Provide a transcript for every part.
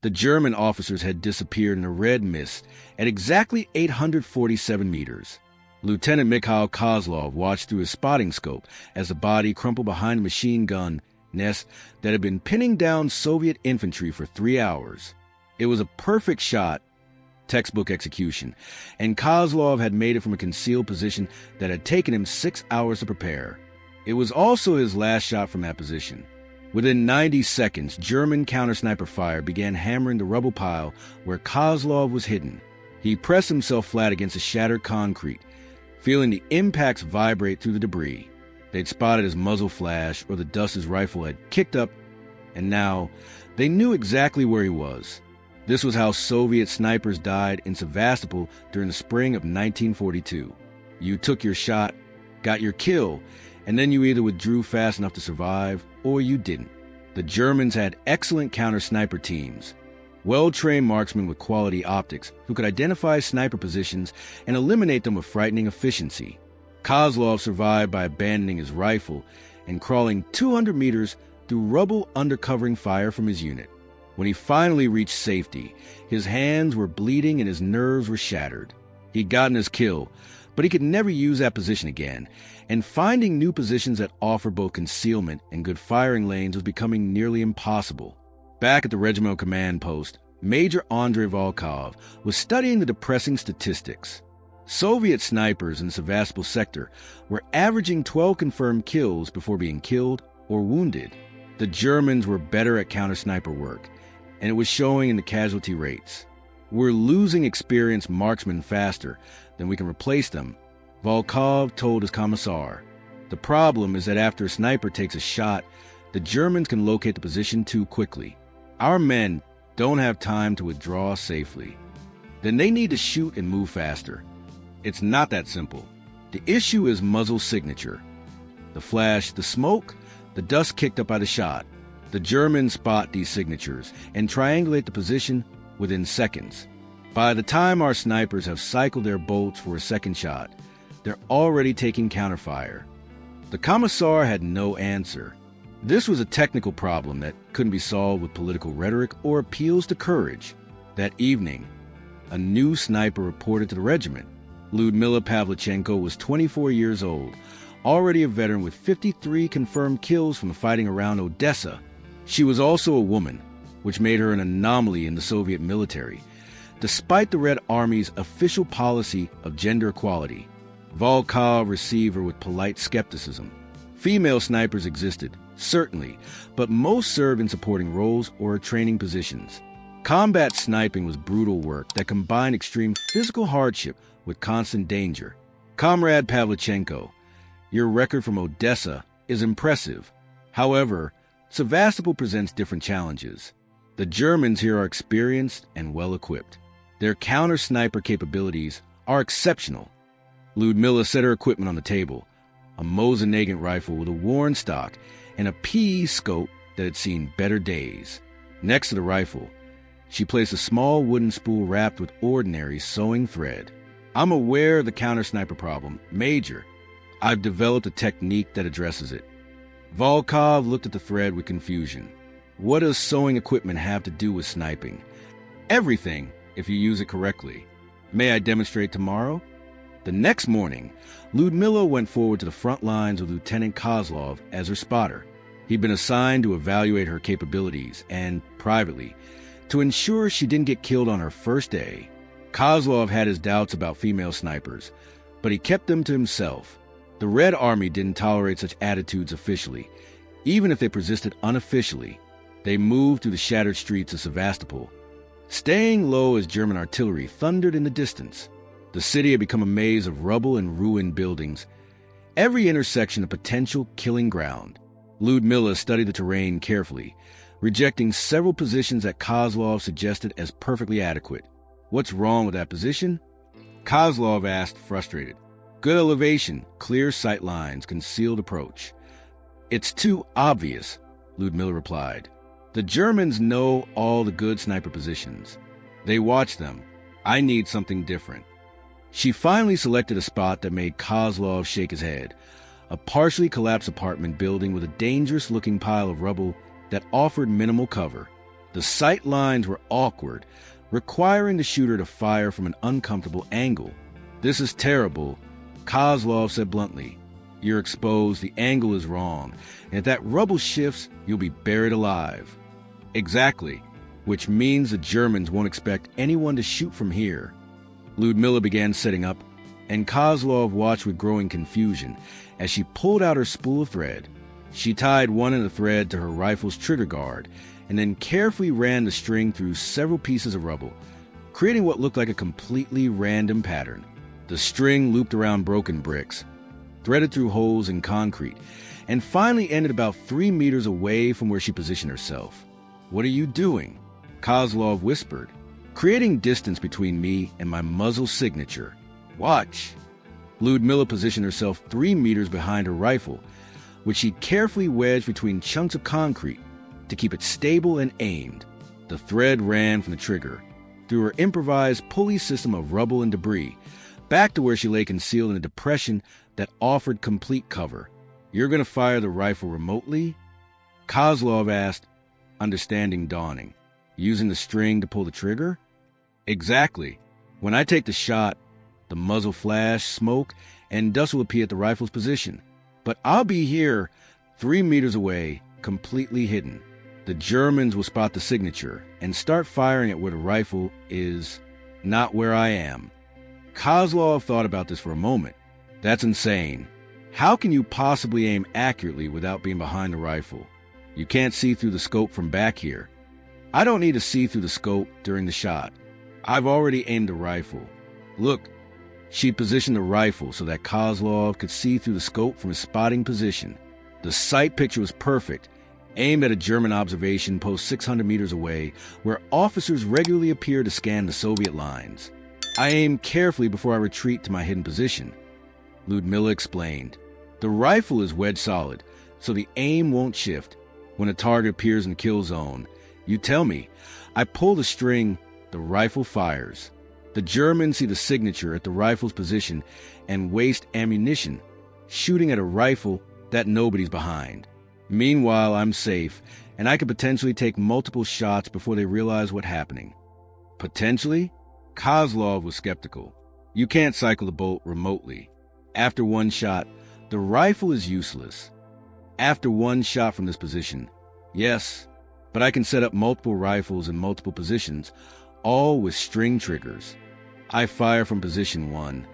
The German officers had disappeared in a red mist at exactly 847 meters. Lieutenant Mikhail Kozlov watched through his spotting scope as the body crumpled behind a machine gun nest that had been pinning down Soviet infantry for 3 hours. It was a perfect shot, textbook execution, and Kozlov had made it from a concealed position that had taken him 6 hours to prepare. It was also his last shot from that position. Within 90 seconds, German counter-sniper fire began hammering the rubble pile where Kozlov was hidden. He pressed himself flat against the shattered concrete, feeling the impacts vibrate through the debris. They'd spotted his muzzle flash or the dust his rifle had kicked up, and now they knew exactly where he was. This was how Soviet snipers died in Sevastopol during the spring of 1942. You took your shot, got your kill, and then you either withdrew fast enough to survive, or you didn't. The Germans had excellent counter-sniper teams, well-trained marksmen with quality optics who could identify sniper positions and eliminate them with frightening efficiency. Kozlov survived by abandoning his rifle and crawling 200 meters through rubble under covering fire from his unit. When he finally reached safety, his hands were bleeding and his nerves were shattered. He'd gotten his kill, but he could never use that position again, and finding new positions that offered both concealment and good firing lanes was becoming nearly impossible. Back at the regimental command post, Major Andrei Volkov was studying the depressing statistics. Soviet snipers in the Sevastopol sector were averaging 12 confirmed kills before being killed or wounded. The Germans were better at counter-sniper work, and it was showing in the casualty rates. We're losing experienced marksmen faster than we can replace them, Volkov told his commissar. The problem is that after a sniper takes a shot, the Germans can locate the position too quickly. Our men don't have time to withdraw safely. Then they need to shoot and move faster. It's not that simple. The issue is muzzle signature. The flash, the smoke, the dust kicked up by the shot. The Germans spot these signatures and triangulate the position within seconds. By the time our snipers have cycled their bolts for a second shot, they're already taking counterfire. The commissar had no answer. This was a technical problem that couldn't be solved with political rhetoric or appeals to courage. That evening, a new sniper reported to the regiment. Lyudmila Pavlichenko was 24 years old, already a veteran with 53 confirmed kills from the fighting around Odessa. She was also a woman, which made her an anomaly in the Soviet military, despite the Red Army's official policy of gender equality. Volkov received her with polite skepticism. Female snipers existed, certainly, but most served in supporting roles or training positions. Combat sniping was brutal work that combined extreme physical hardship with constant danger. Comrade Pavlichenko, your record from Odessa is impressive. However, Sevastopol presents different challenges. The Germans here are experienced and well-equipped. Their counter-sniper capabilities are exceptional. Lyudmila set her equipment on the table, a Mosin Nagant rifle with a worn stock and a PE scope that had seen better days. Next to the rifle, she placed a small wooden spool wrapped with ordinary sewing thread. I'm aware of the counter-sniper problem, Major. I've developed a technique that addresses it. Volkov looked at the thread with confusion. What does sewing equipment have to do with sniping? Everything, if you use it correctly. May I demonstrate tomorrow? The next morning, Lyudmila went forward to the front lines with Lieutenant Kozlov as her spotter. He'd been assigned to evaluate her capabilities and, privately, to ensure she didn't get killed on her first day. Kozlov had his doubts about female snipers, but he kept them to himself. The Red Army didn't tolerate such attitudes officially. Even if they persisted unofficially, they moved through the shattered streets of Sevastopol, staying low as German artillery thundered in the distance. The city had become a maze of rubble and ruined buildings, every intersection a potential killing ground. Lyudmila studied the terrain carefully, rejecting several positions that Kozlov suggested as perfectly adequate. What's wrong with that position? Kozlov asked, frustrated. Good elevation, clear sight lines, concealed approach. It's too obvious, Lyudmila replied. The Germans know all the good sniper positions. They watch them. I need something different. She finally selected a spot that made Kozlov shake his head, a partially collapsed apartment building with a dangerous-looking pile of rubble that offered minimal cover. The sight lines were awkward, requiring the shooter to fire from an uncomfortable angle. "This is terrible," Kozlov said bluntly. "You're exposed, the angle is wrong, and if that rubble shifts, you'll be buried alive." "Exactly, which means the Germans won't expect anyone to shoot from here." Ludmilla began setting up, and Kozlov watched with growing confusion as she pulled out her spool of thread. She tied one end of the thread to her rifle's trigger guard and then carefully ran the string through several pieces of rubble, creating what looked like a completely random pattern. The string looped around broken bricks, threaded through holes in concrete, and finally ended about 3 meters away from where she positioned herself. "What are you doing?" Kozlov whispered, creating distance between me and my muzzle signature. "Watch." Ludmilla positioned herself 3 meters behind her rifle, which she carefully wedged between chunks of concrete to keep it stable and aimed. The thread ran from the trigger, through her improvised pulley system of rubble and debris, back to where she lay concealed in a depression that offered complete cover. "You're going to fire the rifle remotely?" Kozlov asked, understanding dawning. "Using the string to pull the trigger?" "Exactly. When I take the shot, the muzzle flash, smoke, and dust will appear at the rifle's position. But I'll be here 3 meters away, completely hidden. The Germans will spot the signature and start firing at where the rifle is, not where I am." Kozlov thought about this for a moment. "That's insane. How can you possibly aim accurately without being behind the rifle? You can't see through the scope from back here." "I don't need to see through the scope during the shot. I've already aimed the rifle. Look." She positioned the rifle so that Kozlov could see through the scope from his spotting position. The sight picture was perfect, aimed at a German observation post 600 meters away, where officers regularly appear to scan the Soviet lines. "I aim carefully before I retreat to my hidden position," Ludmilla explained. "The rifle is wedged solid, so the aim won't shift. When a target appears in the kill zone, you tell me. I pull the string, the rifle fires. The Germans see the signature at the rifle's position and waste ammunition, shooting at a rifle that nobody's behind. Meanwhile, I'm safe, and I could potentially take multiple shots before they realize what's happening." "Potentially?" Kozlov was skeptical. "You can't cycle the bolt remotely. After one shot, the rifle is useless." "After one shot from this position, yes, but I can set up multiple rifles in multiple positions, all with string triggers. I fire from position 1.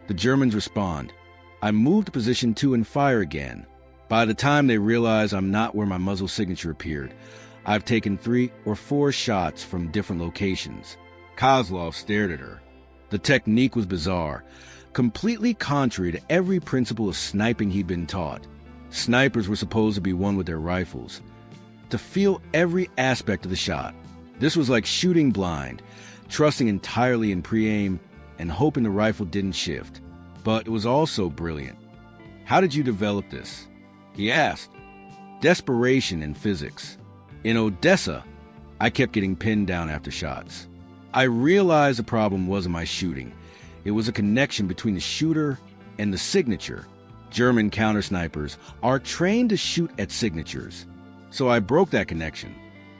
The Germans respond. I move to position 2 and fire again. By the time they realize I'm not where my muzzle signature appeared, I've taken 3 or 4 shots from different locations." Kozlov stared at her. The technique was bizarre, completely contrary to every principle of sniping he'd been taught. Snipers were supposed to be one with their rifles, to feel every aspect of the shot. This was like shooting blind, trusting entirely in pre-aim and hoping the rifle didn't shift. But it was also brilliant. "How did you develop this?" he asked. "Desperation in physics. In Odessa, I kept getting pinned down after shots. I realized the problem wasn't my shooting. It was a connection between the shooter and the signature. German counter-snipers are trained to shoot at signatures. So I broke that connection.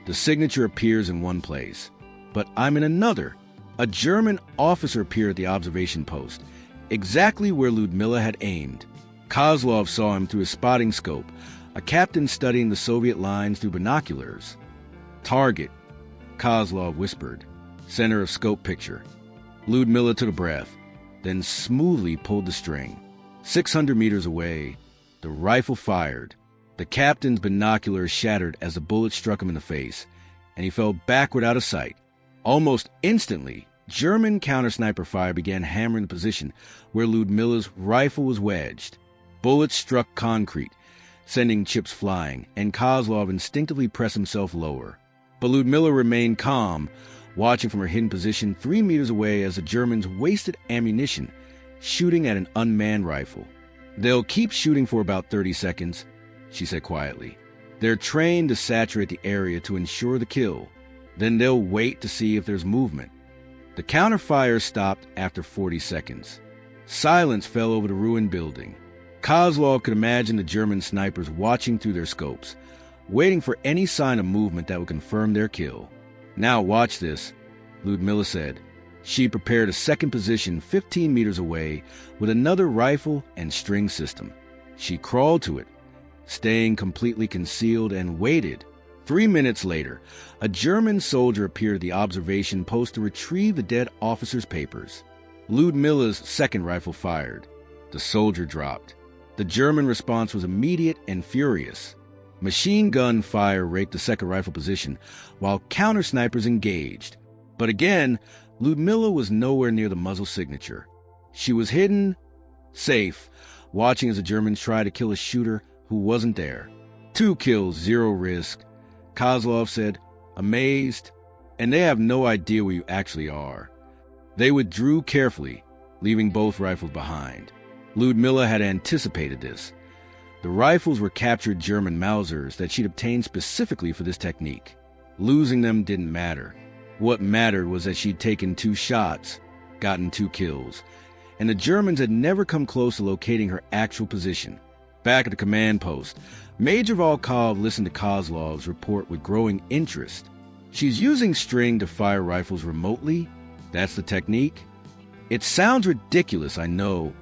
The signature appears in one place, but I'm in another. A German officer appeared at the observation post, exactly where Ludmilla had aimed. Kozlov saw him through his spotting scope, a captain studying the Soviet lines through binoculars. "Target," Kozlov whispered. "Center of scope picture." Ludmilla took a breath, then smoothly pulled the string. 600 meters away, the rifle fired. The captain's binoculars shattered as the bullet struck him in the face, and he fell backward out of sight. Almost instantly, German counter-sniper fire began hammering the position where Ludmilla's rifle was wedged. Bullets struck concrete, sending chips flying, and Kozlov instinctively pressed himself lower. But Ludmilla remained calm, watching from her hidden position 3 meters away as the Germans wasted ammunition, shooting at an unmanned rifle. "They'll keep shooting for about 30 seconds, she said quietly. "They're trained to saturate the area to ensure the kill. Then they'll wait to see if there's movement." The counterfire stopped after 40 seconds. Silence fell over the ruined building. Kozlov could imagine the German snipers watching through their scopes, waiting for any sign of movement that would confirm their kill. "Now watch this," Ludmilla said. She prepared a second position 15 meters away with another rifle and string system. She crawled to it, staying completely concealed, and waited. 3 minutes later, a German soldier appeared at the observation post to retrieve the dead officer's papers. Ludmilla's second rifle fired. The soldier dropped. The German response was immediate and furious. Machine gun fire raked the second rifle position, while counter-snipers engaged. But again, Ludmilla was nowhere near the muzzle signature. She was hidden, safe, watching as the Germans tried to kill a shooter who wasn't there. 2 kills, 0 risk, Kozlov said, amazed, and they have no idea where you actually are. They withdrew carefully, leaving both rifles behind. Ludmilla had anticipated this. The rifles were captured German Mausers that she'd obtained specifically for this technique. Losing them didn't matter. What mattered was that she'd taken 2 shots, gotten 2 kills, and the Germans had never come close to locating her actual position. Back at the command post, Major Volkov listened to Kozlov's report with growing interest. She's using string to fire rifles remotely? That's the technique? It sounds ridiculous, I know,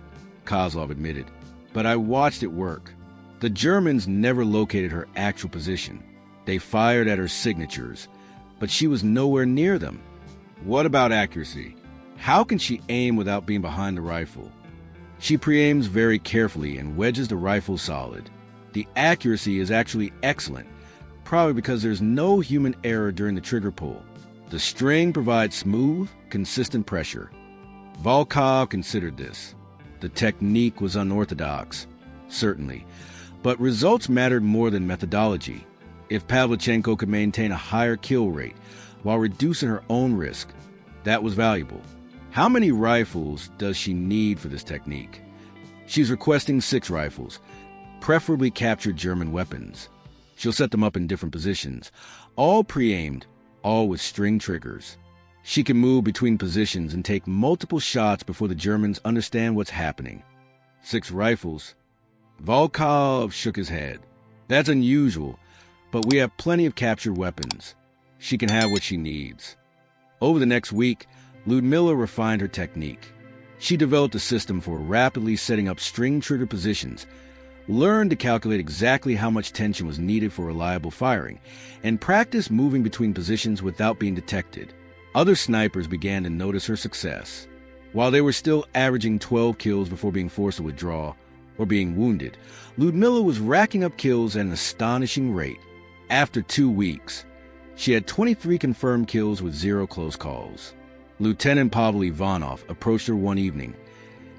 Kozlov admitted, but I watched it work. The Germans never located her actual position. They fired at her signatures, but she was nowhere near them. What about accuracy? How can she aim without being behind the rifle? She pre-aims very carefully and wedges the rifle solid. The accuracy is actually excellent, probably because there's no human error during the trigger pull. The string provides smooth, consistent pressure. Volkov considered this. The technique was unorthodox, certainly, but results mattered more than methodology. If Pavlichenko could maintain a higher kill rate while reducing her own risk, that was valuable. How many rifles does she need for this technique? She's requesting 6 rifles, preferably captured German weapons. She'll set them up in different positions, all pre-aimed, all with string triggers. She can move between positions and take multiple shots before the Germans understand what's happening. 6 rifles. Volkov shook his head. That's unusual, but we have plenty of captured weapons. She can have what she needs. Over the next week, Ludmilla refined her technique. She developed a system for rapidly setting up string trigger positions, learned to calculate exactly how much tension was needed for reliable firing, and practiced moving between positions without being detected. Other snipers began to notice her success. While they were still averaging 12 kills before being forced to withdraw or being wounded, Ludmilla was racking up kills at an astonishing rate. After 2 weeks, she had 23 confirmed kills with 0 close calls. Lieutenant Pavel Ivanov approached her one evening,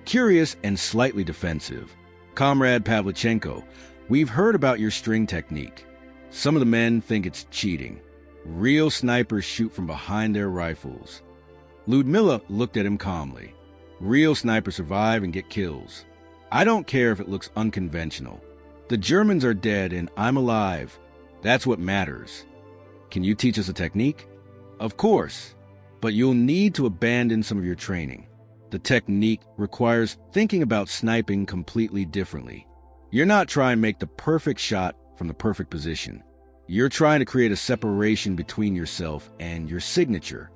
curious and slightly defensive. "Comrade Pavlichenko, we've heard about your string technique. Some of the men think it's cheating. Real snipers shoot from behind their rifles." Ludmilla looked at him calmly. "Real snipers survive and get kills. I don't care if it looks unconventional. The Germans are dead and I'm alive. That's what matters. Can you teach us a technique?" "Of course, but you'll need to abandon some of your training. The technique requires thinking about sniping completely differently. You're not trying to make the perfect shot from the perfect position. You're trying to create a separation between yourself and your signature."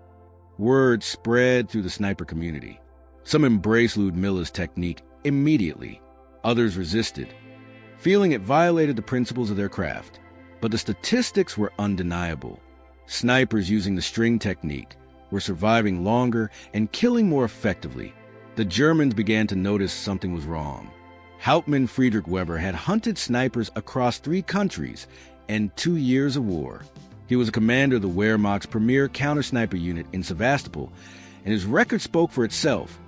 Word spread through the sniper community. Some embraced Ludmilla's technique immediately. Others resisted, feeling it violated the principles of their craft. But the statistics were undeniable. Snipers using the string technique were surviving longer and killing more effectively. The Germans began to notice something was wrong. Hauptmann Friedrich Weber had hunted snipers across 3 countries and 2 years of war. He was a commander of the Wehrmacht's premier counter-sniper unit in Sevastopol, and his record spoke for itself.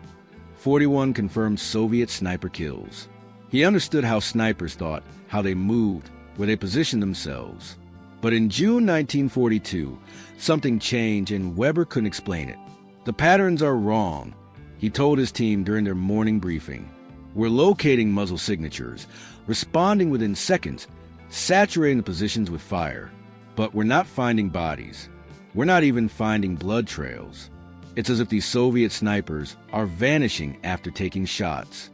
41 confirmed Soviet sniper kills. He understood how snipers thought, how they moved, where they positioned themselves. But in June 1942, something changed and Weber couldn't explain it. "The patterns are wrong," he told his team during their morning briefing. "We're locating muzzle signatures, responding within seconds, saturating the positions with fire. But we're not finding bodies. We're not even finding blood trails. It's as if these Soviet snipers are vanishing after taking shots."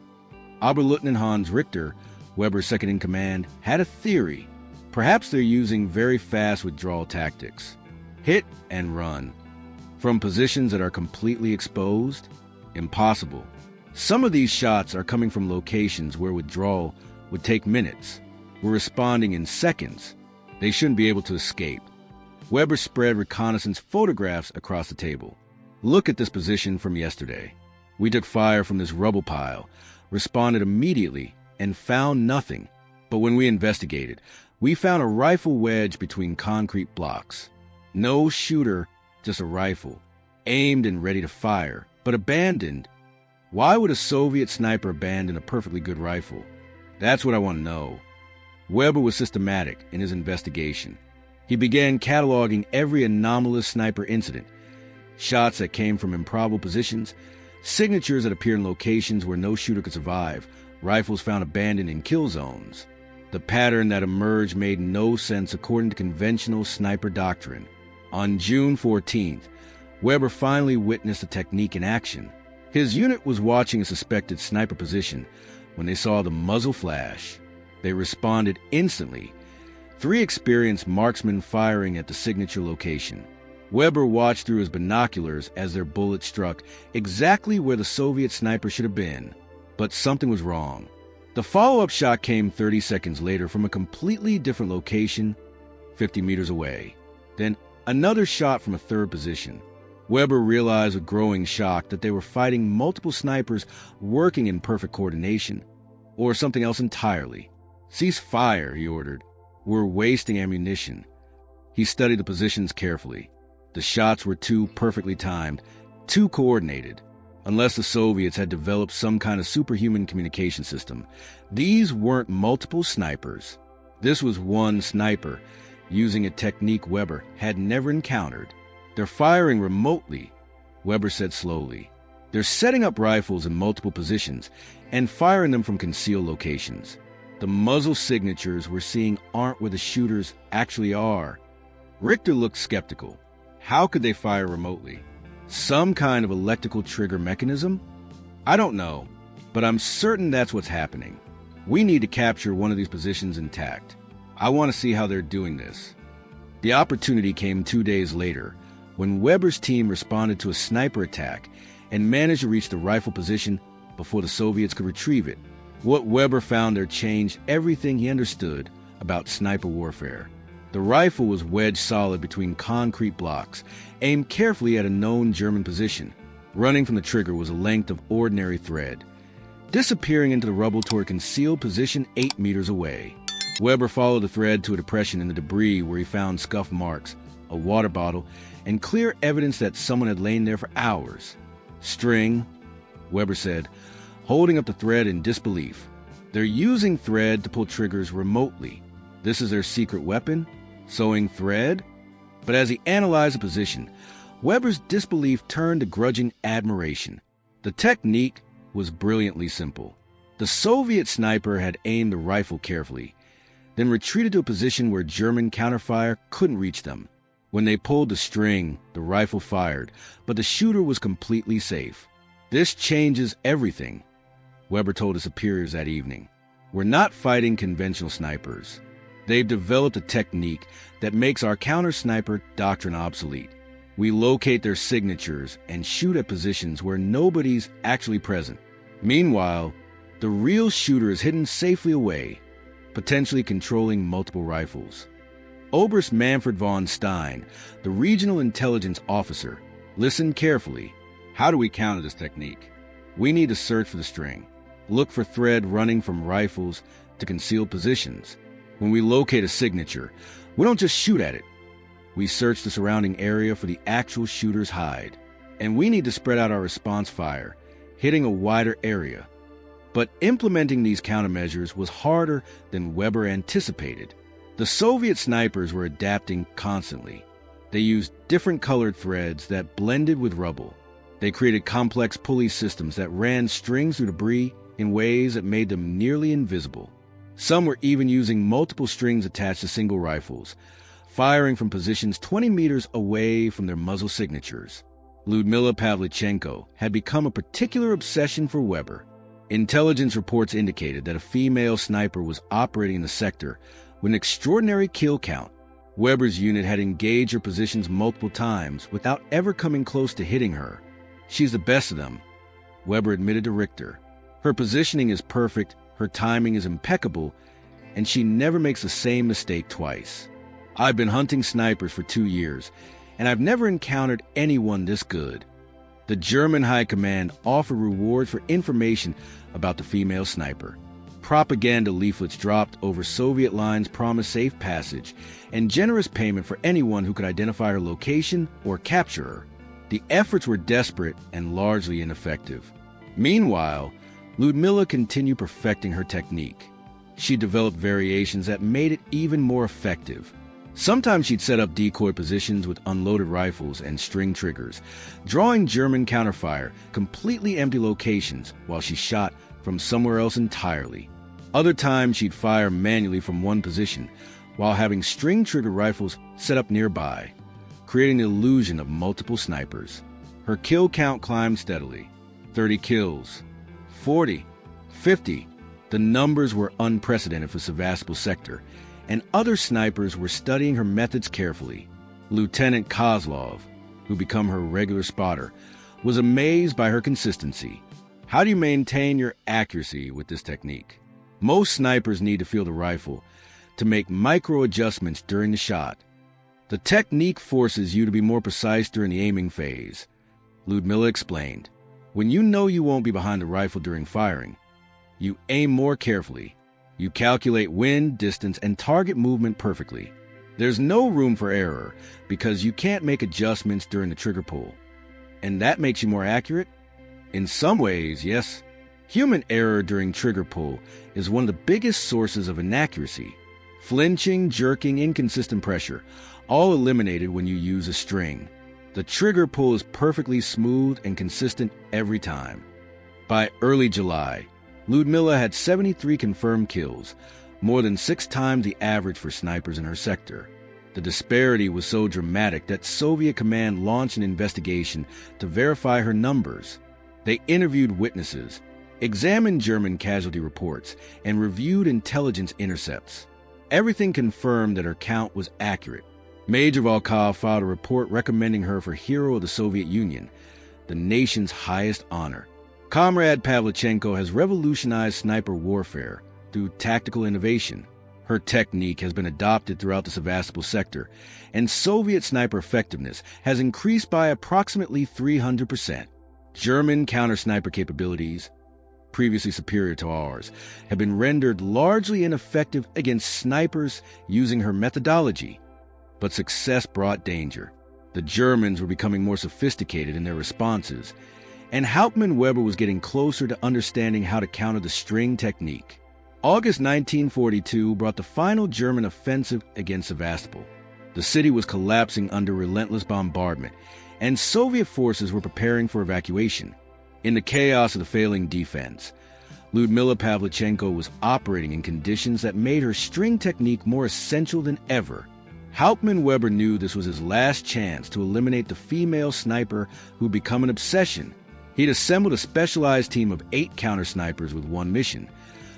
Oberleutnant Hans Richter, Weber's second-in-command, had a theory. Perhaps they're using very fast withdrawal tactics. Hit and run. From positions that are completely exposed? Impossible. Some of these shots are coming from locations where withdrawal would take minutes. We're responding in seconds. They shouldn't be able to escape. Weber spread reconnaissance photographs across the table. Look at this position from yesterday. We took fire from this rubble pile, responded immediately, and found nothing. But when we investigated, we found a rifle wedged between concrete blocks. No shooter, just a rifle, aimed and ready to fire, but abandoned. Why would a Soviet sniper abandon a perfectly good rifle? That's what I want to know. Weber was systematic in his investigation. He began cataloging every anomalous sniper incident, shots that came from improbable positions, signatures that appear in locations where no shooter could survive, rifles found abandoned in kill zones. The pattern that emerged made no sense according to conventional sniper doctrine. On June 14th, Weber finally witnessed the technique in action. His unit was watching a suspected sniper position when they saw the muzzle flash. They responded instantly. 3 experienced marksmen firing at the signature location. Weber watched through his binoculars as their bullets struck exactly where the Soviet sniper should have been. But something was wrong. The follow-up shot came 30 seconds later from a completely different location, 50 meters away. Then another shot from a third position. Weber realized with growing shock that they were fighting multiple snipers working in perfect coordination, or something else entirely. "Cease fire," he ordered. "We're wasting ammunition." He studied the positions carefully. The shots were too perfectly timed, too coordinated. Unless the Soviets had developed some kind of superhuman communication system, these weren't multiple snipers. This was one sniper, using a technique Weber had never encountered. "They're firing remotely," Weber said slowly. "They're setting up rifles in multiple positions and firing them from concealed locations. The muzzle signatures we're seeing aren't where the shooters actually are." Richter looked skeptical. How could they fire remotely? Some kind of electrical trigger mechanism? "I don't know, but I'm certain that's what's happening. We need to capture one of these positions intact. I want to see how they're doing this." The opportunity came 2 days later, when Weber's team responded to a sniper attack and managed to reach the rifle position before the Soviets could retrieve it. What Weber found there changed everything he understood about sniper warfare. The rifle was wedged solid between concrete blocks, aimed carefully at a known German position. Running from the trigger was a length of ordinary thread, disappearing into the rubble toward a concealed position 8 meters away. Weber followed the thread to a depression in the debris where he found scuff marks, a water bottle, and clear evidence that someone had lain there for hours. "String," Weber said, holding up the thread in disbelief. "They're using thread to pull triggers remotely. This is their secret weapon? Sewing thread?" But as he analyzed the position, Weber's disbelief turned to grudging admiration. The technique was brilliantly simple. The Soviet sniper had aimed the rifle carefully, then retreated to a position where German counterfire couldn't reach them. When they pulled the string, the rifle fired, but the shooter was completely safe. "This changes everything," Weber told his superiors that evening. "We're not fighting conventional snipers. They've developed a technique that makes our counter-sniper doctrine obsolete. We locate their signatures and shoot at positions where nobody's actually present. Meanwhile, the real shooter is hidden safely away, potentially controlling multiple rifles." Oberst Manfred von Stein, the regional intelligence officer, listened carefully. "How do we counter this technique?" "We need to search for the string. Look for thread running from rifles to concealed positions. When we locate a signature, we don't just shoot at it. We search the surrounding area for the actual shooter's hide. And we need to spread out our response fire, hitting a wider area." But implementing these countermeasures was harder than Weber anticipated. The Soviet snipers were adapting constantly. They used different colored threads that blended with rubble. They created complex pulley systems that ran strings through debris in ways that made them nearly invisible. Some were even using multiple strings attached to single rifles, firing from positions 20 meters away from their muzzle signatures. Ludmila Pavlichenko had become a particular obsession for Weber. Intelligence reports indicated that a female sniper was operating in the sector with an extraordinary kill count. Weber's unit had engaged her positions multiple times without ever coming close to hitting her. "She's the best of them," Weber admitted to Richter. "Her positioning is perfect, her timing is impeccable, and she never makes the same mistake twice. I've been hunting snipers for 2 years, and I've never encountered anyone this good." The German High Command offered rewards for information about the female sniper. Propaganda leaflets dropped over Soviet lines promised safe passage and generous payment for anyone who could identify her location or capture her. The efforts were desperate and largely ineffective. Meanwhile, Ludmilla continued perfecting her technique. She developed variations that made it even more effective. Sometimes she'd set up decoy positions with unloaded rifles and string triggers, drawing German counterfire completely empty locations while she shot from somewhere else entirely. Other times she'd fire manually from one position while having string trigger rifles set up nearby, creating the illusion of multiple snipers. Her kill count climbed steadily. 30 kills, 40, 50. The numbers were unprecedented for Sevastopol sector, and other snipers were studying her methods carefully. Lieutenant Kozlov, who became her regular spotter, was amazed by her consistency. "How do you maintain your accuracy with this technique?" Most snipers need to feel the rifle to make micro adjustments during the shot. "The technique forces you to be more precise during the aiming phase," Ludmilla explained. "When you know you won't be behind the rifle during firing, you aim more carefully. You calculate wind, distance, and target movement perfectly. There's no room for error because you can't make adjustments during the trigger pull. And that makes you more accurate?" "In some ways, yes. Human error during trigger pull is one of the biggest sources of inaccuracy. Flinching, jerking, inconsistent pressure, all eliminated when you use a string. The trigger pull is perfectly smooth and consistent every time." By early July, Ludmilla had 73 confirmed kills, more than 6 times the average for snipers in her sector. The disparity was so dramatic that Soviet command launched an investigation to verify her numbers. They interviewed witnesses, examined German casualty reports, and reviewed intelligence intercepts. Everything confirmed that her count was accurate. Major Volkov filed a report recommending her for Hero of the Soviet Union, the nation's highest honor. Comrade Pavlichenko has revolutionized sniper warfare through tactical innovation. Her technique has been adopted throughout the Sevastopol sector, and Soviet sniper effectiveness has increased by approximately 300%. German counter-sniper capabilities, previously superior to ours, have been rendered largely ineffective against snipers using her methodology. But success brought danger. The Germans were becoming more sophisticated in their responses, and Hauptmann Weber was getting closer to understanding how to counter the string technique. August 1942 brought the final German offensive against Sevastopol. The city was collapsing under relentless bombardment, and Soviet forces were preparing for evacuation. In the chaos of the failing defense, Ludmilla Pavlichenko was operating in conditions that made her string technique more essential than ever. Hauptmann Weber knew this was his last chance to eliminate the female sniper who'd become an obsession. He'd assembled a specialized team of 8 counter-snipers with one mission: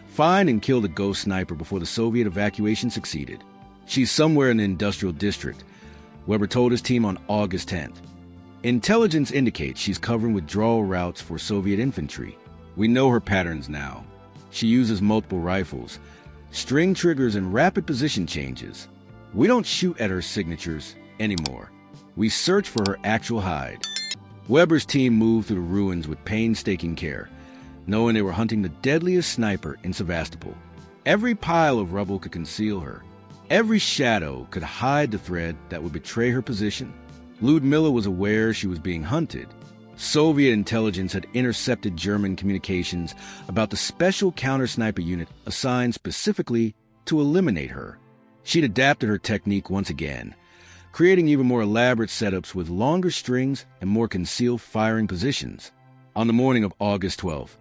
find and kill the ghost sniper before the Soviet evacuation succeeded. "She's somewhere in the industrial district," Weber told his team on August 10th. "Intelligence indicates she's covering withdrawal routes for Soviet infantry. We know her patterns now. She uses multiple rifles, string triggers, and rapid position changes. We don't shoot at her signatures anymore. We search for her actual hide." Weber's team moved through the ruins with painstaking care, knowing they were hunting the deadliest sniper in Sevastopol. Every pile of rubble could conceal her. Every shadow could hide the thread that would betray her position. Ludmilla was aware she was being hunted. Soviet intelligence had intercepted German communications about the special counter-sniper unit assigned specifically to eliminate her. She'd adapted her technique once again, creating even more elaborate setups with longer strings and more concealed firing positions. On the morning of August 12th,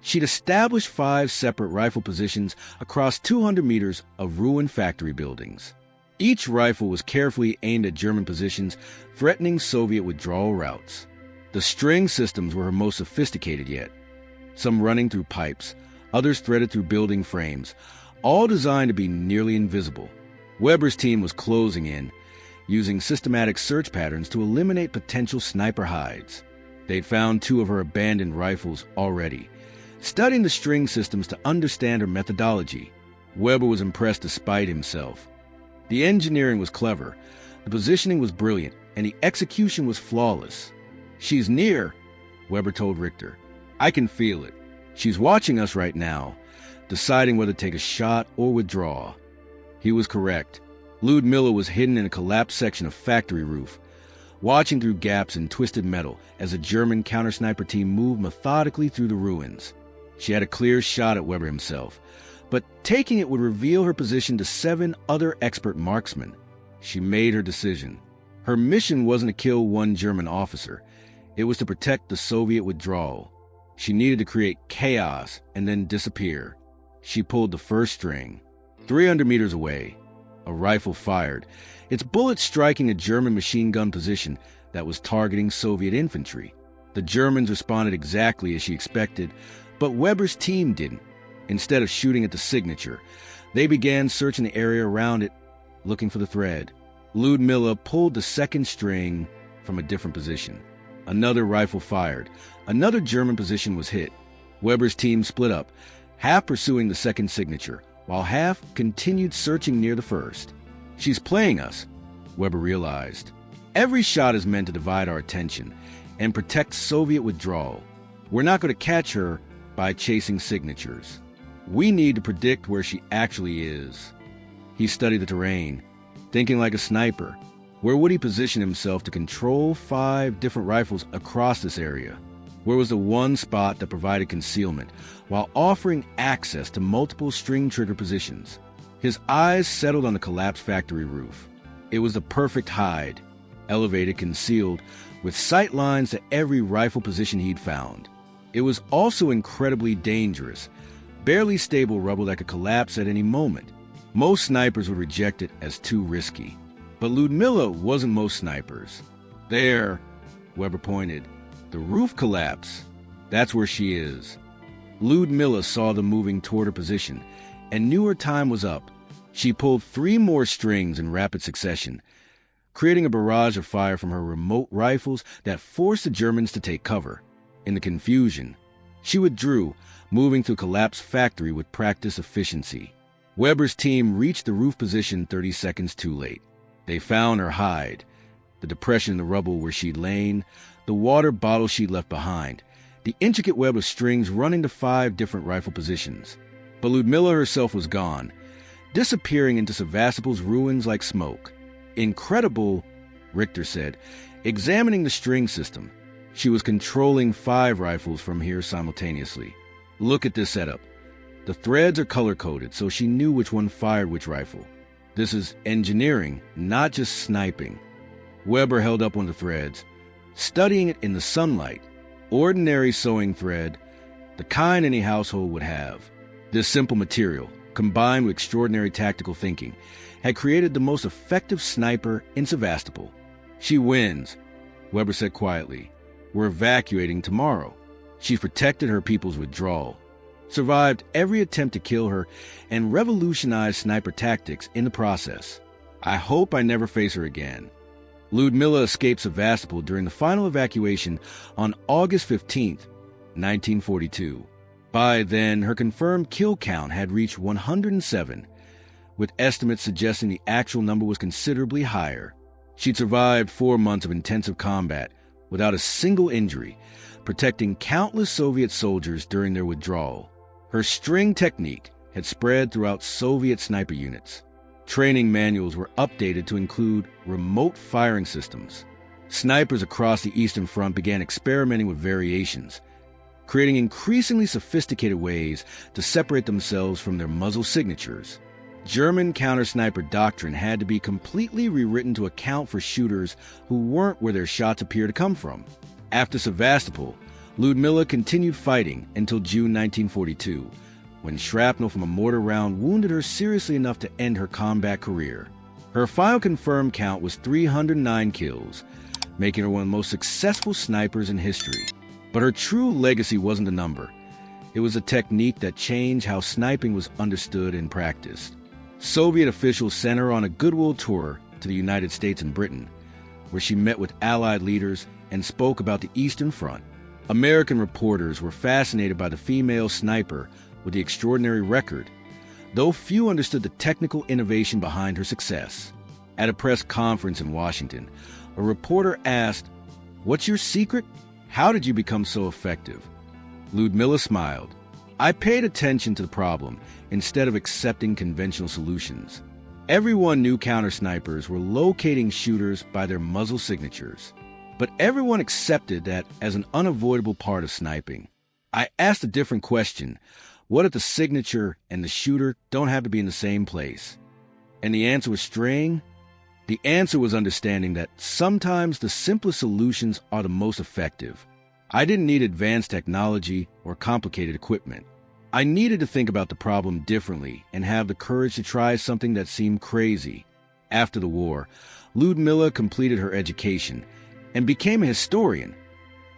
she'd established 5 separate rifle positions across 200 meters of ruined factory buildings. Each rifle was carefully aimed at German positions, threatening Soviet withdrawal routes. The string systems were her most sophisticated yet, some running through pipes, others threaded through building frames, all designed to be nearly invisible. Weber's team was closing in, using systematic search patterns to eliminate potential sniper hides. They'd found 2 of her abandoned rifles already. Studying the string systems to understand her methodology, Weber was impressed despite himself. The engineering was clever, the positioning was brilliant, and the execution was flawless. "She's near," Weber told Richter. "I can feel it. She's watching us right now, deciding whether to take a shot or withdraw." He was correct. Ludmilla was hidden in a collapsed section of factory roof, watching through gaps in twisted metal as the German counter-sniper team moved methodically through the ruins. She had a clear shot at Weber himself, but taking it would reveal her position to 7 other expert marksmen. She made her decision. Her mission wasn't to kill one German officer. It was to protect the Soviet withdrawal. She needed to create chaos and then disappear. She pulled the first string. 300 meters away, a rifle fired, its bullet striking a German machine gun position that was targeting Soviet infantry. The Germans responded exactly as she expected, but Weber's team didn't. Instead of shooting at the signature, they began searching the area around it, looking for the thread. Ludmilla pulled the second string from a different position. Another rifle fired. Another German position was hit. Weber's team split up, half pursuing the second signature, while half continued searching near the first. "She's playing us," Weber realized. "Every shot is meant to divide our attention and protect Soviet withdrawal. We're not going to catch her by chasing signatures. We need to predict where she actually is." He studied the terrain, thinking like a sniper. Where would he position himself to control 5 different rifles across this area? Where was the one spot that provided concealment while offering access to multiple string trigger positions? His eyes settled on the collapsed factory roof. It was the perfect hide, elevated, concealed, with sight lines to every rifle position he'd found. It was also incredibly dangerous, barely stable rubble that could collapse at any moment. Most snipers would reject it as too risky. But Ludmilla wasn't most snipers. "There," Weber pointed. "The roof collapse. That's where she is." Ludmilla saw them moving toward her position and knew her time was up. She pulled 3 more strings in rapid succession, creating a barrage of fire from her remote rifles that forced the Germans to take cover. In the confusion, she withdrew, moving through a collapsed factory with practiced efficiency. Weber's team reached the roof position 30 seconds too late. They found her hide, the depression in the rubble where she'd lain, the water bottle she'd left behind, the intricate web of strings running to 5 different rifle positions. But Ludmilla herself was gone, disappearing into Sevastopol's ruins like smoke. "Incredible," Richter said, examining the string system. She was controlling 5 rifles from here simultaneously. "Look at this setup. The threads are color-coded, so she knew which one fired which rifle. This is engineering, not just sniping." Weber held up one of the threads, studying it in the sunlight. Ordinary sewing thread, the kind any household would have. This simple material, combined with extraordinary tactical thinking, had created the most effective sniper in Sevastopol. "She wins," Weber said quietly. "We're evacuating tomorrow." She protected her people's withdrawal, survived every attempt to kill her, and revolutionized sniper tactics in the process. "I hope I never face her again." Ludmilla escaped Sevastopol during the final evacuation on August 15, 1942. By then, her confirmed kill count had reached 107, with estimates suggesting the actual number was considerably higher. She'd survived 4 months of intensive combat without a single injury, protecting countless Soviet soldiers during their withdrawal. Her string technique had spread throughout Soviet sniper units. Training manuals were updated to include remote firing systems. Snipers across the Eastern Front began experimenting with variations, creating increasingly sophisticated ways to separate themselves from their muzzle signatures. German counter-sniper doctrine had to be completely rewritten to account for shooters who weren't where their shots appear to come from. After Sevastopol, Ludmilla continued fighting until June 1942, when shrapnel from a mortar round wounded her seriously enough to end her combat career. Her final confirmed count was 309 kills, making her one of the most successful snipers in history. But her true legacy wasn't a number. It was a technique that changed how sniping was understood and practiced. Soviet officials sent her on a goodwill tour to the United States and Britain, where she met with Allied leaders and spoke about the Eastern Front. American reporters were fascinated by the female sniper with the extraordinary record, though few understood the technical innovation behind her success. At a press conference in Washington, a reporter asked, "What's your secret? How did you become so effective?" Ludmila smiled. "I paid attention to the problem instead of accepting conventional solutions. Everyone knew counter-snipers were locating shooters by their muzzle signatures, but everyone accepted that as an unavoidable part of sniping. I asked a different question. What if the signature and the shooter don't have to be in the same place?" And the answer was straying. The answer was understanding that sometimes the simplest solutions are the most effective. I didn't need advanced technology or complicated equipment. I needed to think about the problem differently and have the courage to try something that seemed crazy. After the war, Ludmila completed her education and became a historian,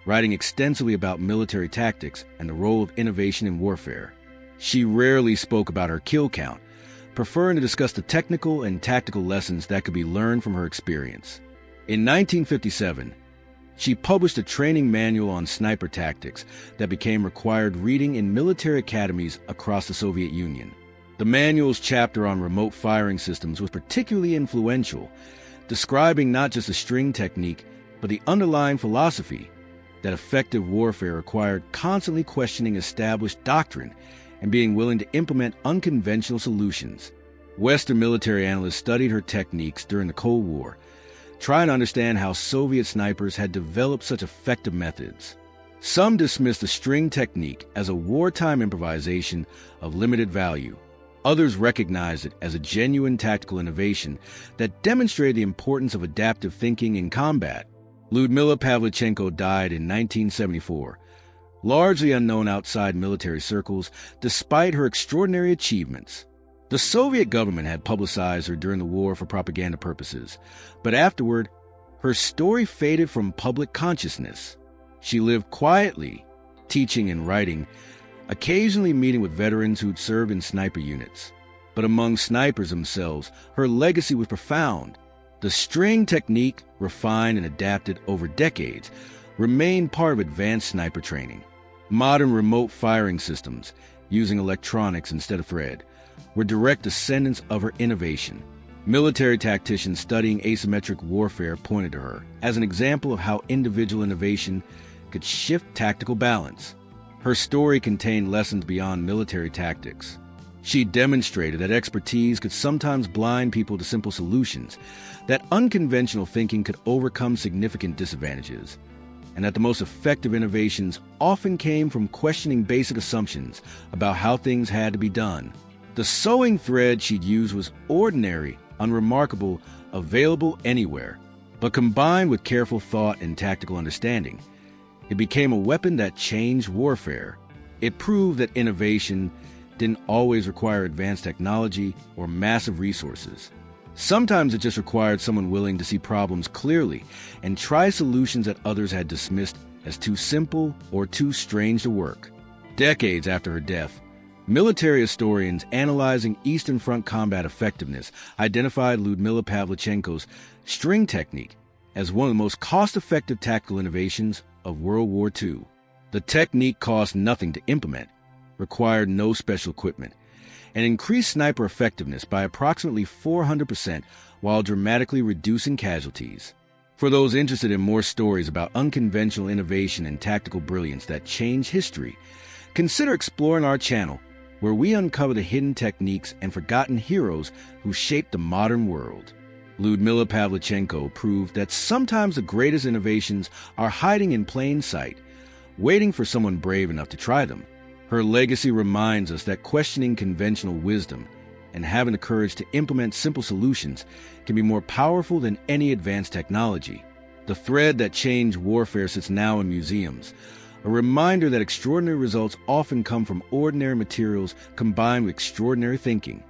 writing extensively about military tactics and the role of innovation in warfare. She rarely spoke about her kill count, preferring to discuss the technical and tactical lessons that could be learned from her experience. In 1957, she published a training manual on sniper tactics that became required reading in military academies across the Soviet Union. The manual's chapter on remote firing systems was particularly influential, describing not just the string technique, but the underlying philosophy that effective warfare required constantly questioning established doctrine and being willing to implement unconventional solutions. Western military analysts studied her techniques during the Cold War, trying to understand how Soviet snipers had developed such effective methods. Some dismissed the string technique as a wartime improvisation of limited value. Others recognized it as a genuine tactical innovation that demonstrated the importance of adaptive thinking in combat. Ludmila Pavlichenko died in 1974, largely unknown outside military circles despite her extraordinary achievements. The Soviet government had publicized her during the war for propaganda purposes, but afterward, her story faded from public consciousness. She lived quietly, teaching and writing, occasionally meeting with veterans who'd served in sniper units. But among snipers themselves, her legacy was profound. The string technique, refined and adapted over decades, remained part of advanced sniper training. Modern remote firing systems, using electronics instead of thread, were direct descendants of her innovation. Military tacticians studying asymmetric warfare pointed to her as an example of how individual innovation could shift tactical balance. Her story contained lessons beyond military tactics. She demonstrated that expertise could sometimes blind people to simple solutions, that unconventional thinking could overcome significant disadvantages, and that the most effective innovations often came from questioning basic assumptions about how things had to be done. The sewing thread she'd used was ordinary, unremarkable, available anywhere, but combined with careful thought and tactical understanding, it became a weapon that changed warfare. It proved that innovation didn't always require advanced technology or massive resources. Sometimes it just required someone willing to see problems clearly and try solutions that others had dismissed as too simple or too strange to work. Decades after her death, military historians analyzing Eastern Front combat effectiveness identified Ludmila Pavlichenko's string technique as one of the most cost-effective tactical innovations of World War II. The technique cost nothing to implement, required no special equipment, and increased sniper effectiveness by approximately 400% while dramatically reducing casualties. For those interested in more stories about unconventional innovation and tactical brilliance that change history, consider exploring our channel, where we uncover the hidden techniques and forgotten heroes who shaped the modern world. Ludmila Pavlichenko proved that sometimes the greatest innovations are hiding in plain sight, waiting for someone brave enough to try them. Her legacy reminds us that questioning conventional wisdom and having the courage to implement simple solutions can be more powerful than any advanced technology. The thread that changed warfare sits now in museums, a reminder that extraordinary results often come from ordinary materials combined with extraordinary thinking.